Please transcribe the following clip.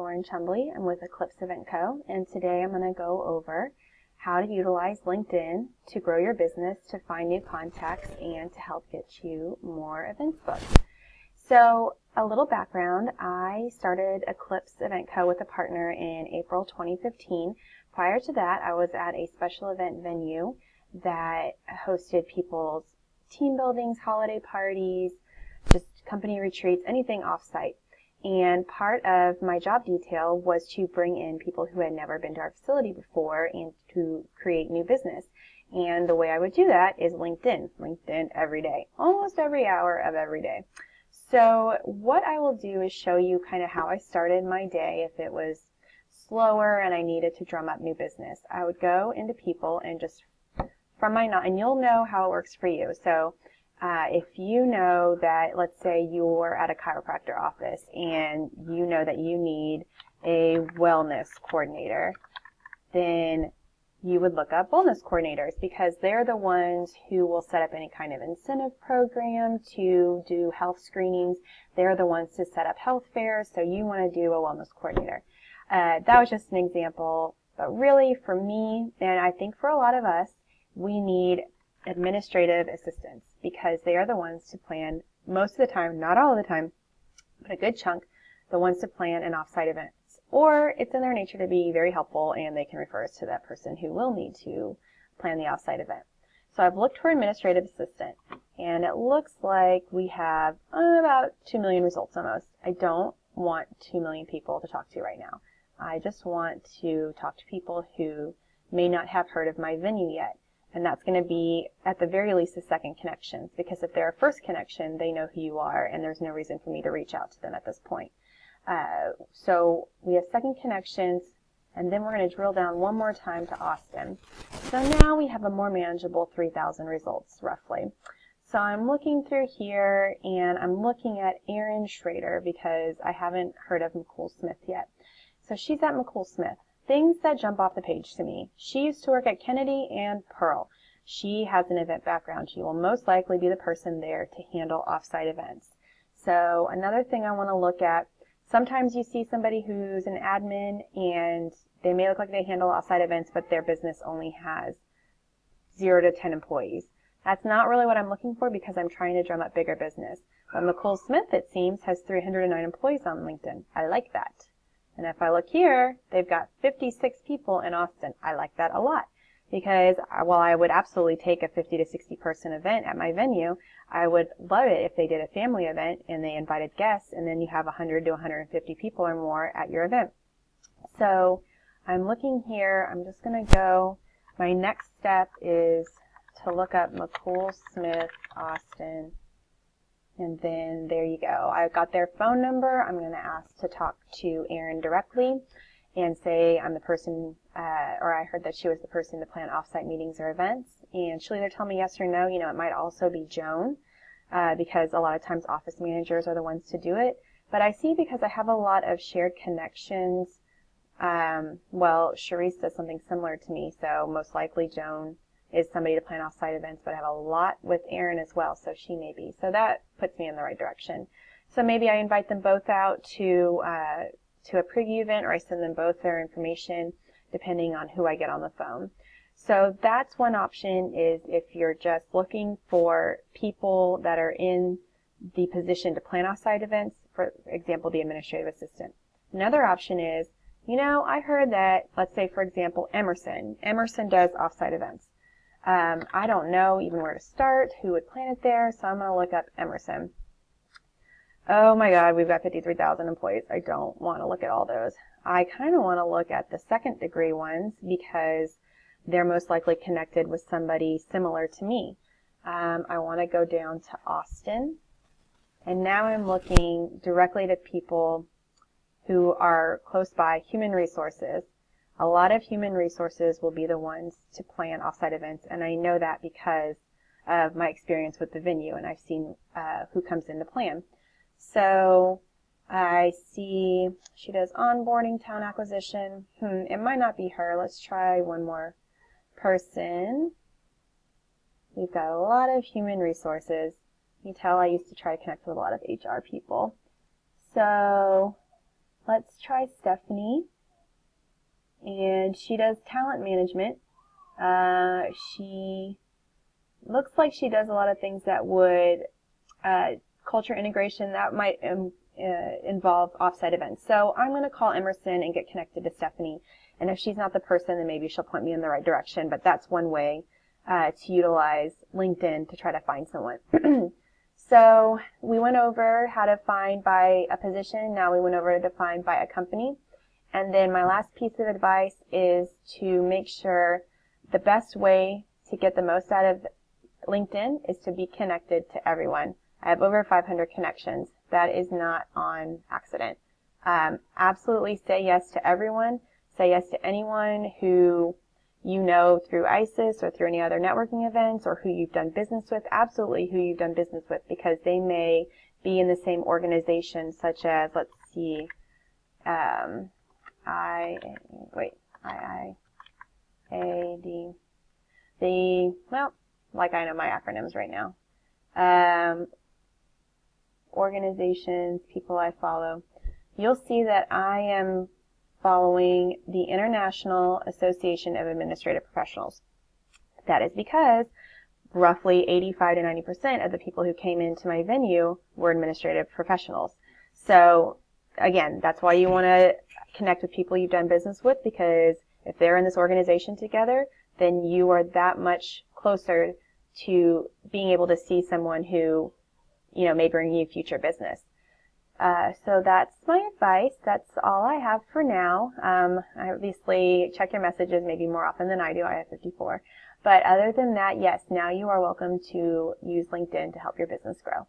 Lauren Chumbley. I'm with Eclipse Event Co. And today I'm going to go over how to utilize LinkedIn to grow your business, to find new contacts, and to help get you more events booked. So a little background, I started Eclipse Event Co. with a partner in April 2015. Prior to that, I was at a special event venue that hosted people's team buildings, holiday parties, just company retreats, anything off-site. And part of my job detail was to bring in people who had never been to our facility before and to create new business. And the way I would do that is LinkedIn. LinkedIn every day, almost every hour of every day. So what I will do is show you kind of how I started my day if it was slower and I needed to drum up new business. I would go into people and just from my, and you'll know how it works for you. So if you know that, let's say you're at a chiropractor office and you know that you need a wellness coordinator, then you would look up wellness coordinators because they're the ones who will set up any kind of incentive program to do health screenings. They're the ones to set up health fairs, so you want to do a wellness coordinator. That was just an example, but really for me, and I think for a lot of us, we need administrative assistants because they are the ones to plan most of the time, not all of the time, but a good chunk, the ones to plan an off-site events. Or it's in their nature to be very helpful and they can refer us to that person who will need to plan the off-site event. So I've looked for administrative assistant and it looks like we have about 2 million results almost. I don't want 2 million people to talk to right now. I just want to talk to people who may not have heard of my venue yet. And that's going to be, at the very least, a second connection. Because if they're a first connection, they know who you are, and there's no reason for me to reach out to them at this point. So we have second connections, and then we're going to drill down one more time to Austin. So now we have a more manageable 3,000 results, roughly. So I'm looking through here, and I'm looking at Erin Schrader, because I haven't heard of McCool Smith yet. So she's at McCool Smith. Things that jump off the page to me. She used to work at Kennedy and Pearl. She has an event background. She will most likely be the person there to handle off-site events. So another thing I want to look at, sometimes you see somebody who's an admin and they may look like they handle off-site events, but their business only has 0 to 10 employees. That's not really what I'm looking for because I'm trying to drum up bigger business. But McCool Smith, it seems, has 309 employees on LinkedIn. I like that. And if I look here, they've got 56 people in Austin. I like that a lot because while I would absolutely take a 50 to 60 person event at my venue, I would love it if they did a family event and they invited guests and then you have 100 to 150 people or more at your event. So I'm looking here. I'm just going to go. My next step is to look up McCool Smith Austin. And then there you go. I've got their phone number. I'm going to ask to talk to Erin directly and say I'm the person, or I heard that she was the person to plan off-site meetings or events. And she'll either tell me yes or no. You know, it might also be Joan because a lot of times office managers are the ones to do it. But I see because I have a lot of shared connections. Well, Sharice does something similar to me, so most likely Joan is somebody to plan off-site events, but I have a lot with Erin as well, so she may be. So that puts me in the right direction. So maybe I invite them both out to a preview event, or I send them both their information, depending on who I get on the phone. So that's one option, is if you're just looking for people that are in the position to plan off-site events, for example, the administrative assistant. Another option is, you know, I heard that, let's say, for example, Emerson does off-site events. I don't know even where to start, who would plan it there, so I'm going to look up Emerson. Oh my God, we've got 53,000 employees. I don't want to look at all those. I kind of want to look at the second degree ones because they're most likely connected with somebody similar to me. I want to go down to Austin, and now I'm looking directly to people who are close by, human resources. A lot of human resources will be the ones to plan off-site events, and I know that because of my experience with the venue, and I've seen who comes in to plan. So I see she does onboarding, talent acquisition. It might not be her. Let's try one more person. We've got a lot of human resources. You can tell I used to try to connect with a lot of HR people. So let's try Stephanie. And she does talent management. She looks like she does a lot of things that would, culture integration, that might involve offsite events. So I'm going to call Emerson and get connected to Stephanie. And if she's not the person, then maybe she'll point me in the right direction. But that's one way to utilize LinkedIn to try to find someone. So we went over how to find by a position. Now we went over to find by a company. And then my last piece of advice is to make sure the best way to get the most out of LinkedIn is to be connected to everyone. I have over 500 connections. That is not on accident. Absolutely say yes to everyone. Say yes to anyone who you know through ISIS or through any other networking events, or who you've done business with. Absolutely who you've done business with, because they may be in the same organization, such as, let's see, IIAD. Well, like I know my acronyms right now. Organizations, people I follow. You'll see that I am following the International Association of Administrative Professionals. That is because roughly 85 to 90% of the people who came into my venue were administrative professionals. So again, that's why you want to connect with people you've done business with, because if they're in this organization together, then you are that much closer to being able to see someone who, you know, may bring you future business. So that's my advice. That's all I have for now. I obviously check your messages maybe more often than I do. I have 54. But other than that, yes, now you are welcome to use LinkedIn to help your business grow.